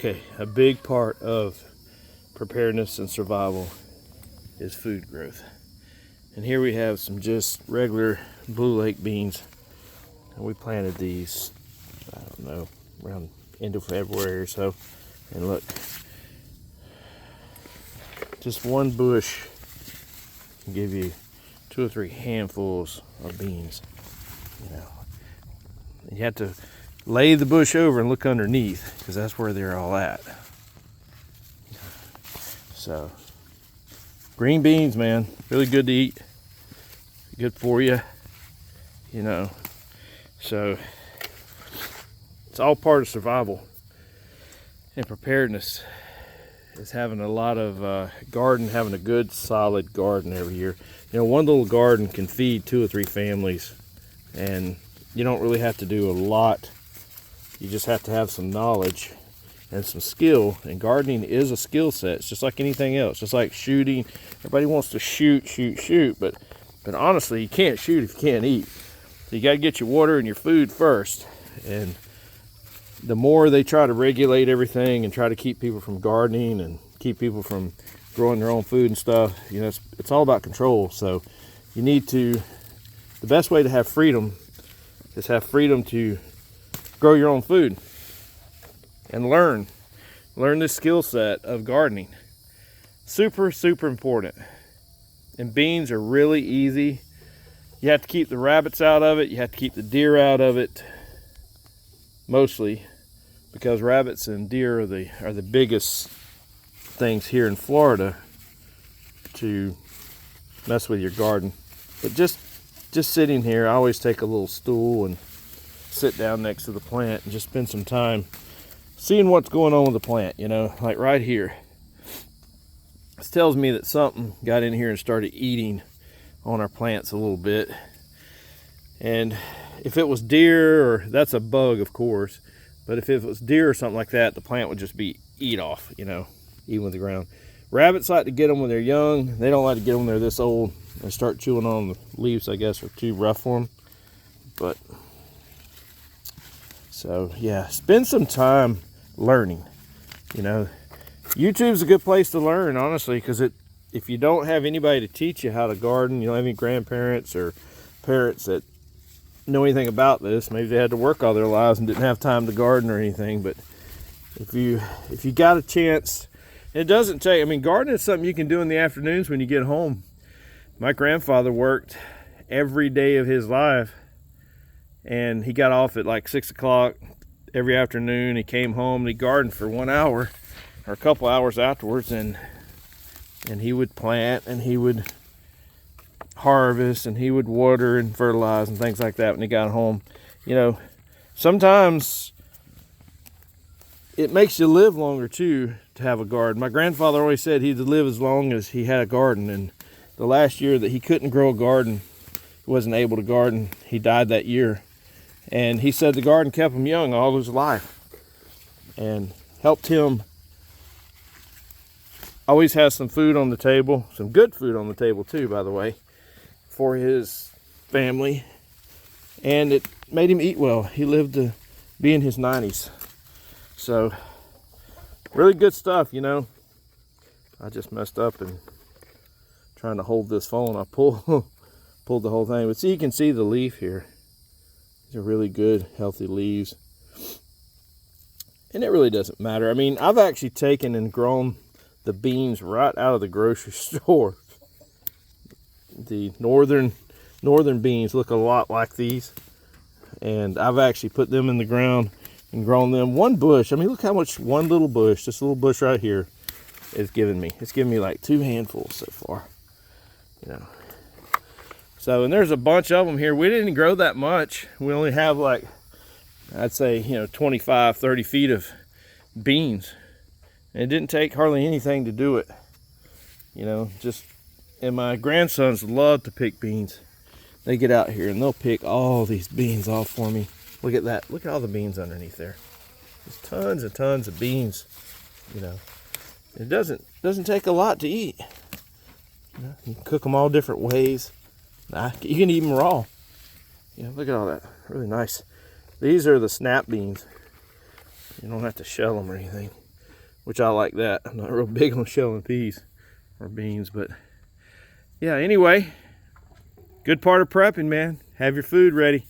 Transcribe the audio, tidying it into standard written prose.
Okay, a big part of preparedness and survival is food growth. And here we have some just regular Blue Lake beans. And we planted these, I don't know, around end of February or so. And look, just one bush can give you 2 or 3 handfuls of beans, you know. And you have to lay the bush over and look underneath, because that's where they're all at. So, green beans, man, really good to eat, good for you, you know. So, it's all part of survival and preparedness. Is having a lot of garden, having a good solid garden every year. You know, one little garden can feed 2 or 3 families, and you don't really have to do a lot. You just have to have some knowledge and some skill, and gardening is a skill set. It's just like anything else, just like shooting. Everybody wants to shoot, but honestly, you can't shoot if you can't eat. So you got to get your water and your food first, and the more they try to regulate everything and try to keep people from gardening and keep people from growing their own food and stuff, you know, it's all about control. So you need to, the best way to have freedom is have freedom to grow your own food and learn this skill set of gardening. Super important. And beans are really easy. You have to keep the rabbits out of it, you have to keep the deer out of it, mostly, because rabbits and deer are the biggest things here in Florida to mess with your garden. But just sitting here, I always take a little stool and sit down next to the plant and just spend some time seeing what's going on with the plant, you know, like right here. This tells me that something got in here and started eating on our plants a little bit. And if it was deer, or that's a bug, of course, but if it was deer or something like that, the plant would just be eat off, you know, even with the ground. Rabbits like to get them when they're young. They don't like to get them when they're this old. They start chewing on the leaves, I guess, are too rough for them. But, so yeah, spend some time learning. You know, YouTube's a good place to learn, honestly, because if you don't have anybody to teach you how to garden, you don't have any grandparents or parents that know anything about this, maybe they had to work all their lives and didn't have time to garden or anything, but if you got a chance, it doesn't take, I mean, gardening is something you can do in the afternoons when you get home. My grandfather worked every day of his life, and he got off at like 6 o'clock every afternoon. He came home and he gardened for 1 hour or a couple hours afterwards, and he would plant and he would harvest and he would water and fertilize and things like that when he got home. You know, sometimes it makes you live longer too to have a garden. My grandfather always said he'd live as long as he had a garden, and the last year that he couldn't grow a garden, he wasn't able to garden, he died that year. And he said the garden kept him young all his life and helped him always have some food on the table, some good food on the table too, by the way, for his family. And it made him eat well. He lived to be in his 90s. So, really good stuff, you know. I just messed up and trying to hold this phone. I pulled the whole thing. But see, you can see the leaf here. These are really good, healthy leaves. And it really doesn't matter. I mean, I've actually taken and grown the beans right out of the grocery store. The northern beans look a lot like these, and I've actually put them in the ground and grown them. One bush, I mean, look how much one little bush, this little bush right here, is giving me. It's given me like 2 handfuls so far, you know. So, and there's a bunch of them here. We didn't grow that much. We only have like, I'd say, you know, 25, 30 feet of beans. And it didn't take hardly anything to do it, you know, just. And my grandsons love to pick beans. They get out here and they'll pick all these beans off for me. Look at that. Look at all the beans underneath there. There's tons and tons of beans, you know. It doesn't take a lot to eat. You know, you can cook them all different ways. You can eat them raw. You know, look at all that. Really nice. These are the snap beans. You don't have to shell them or anything. which I like that. I'm not real big on shelling peas or beans, but yeah, anyway, good part of prepping, man. Have your food ready.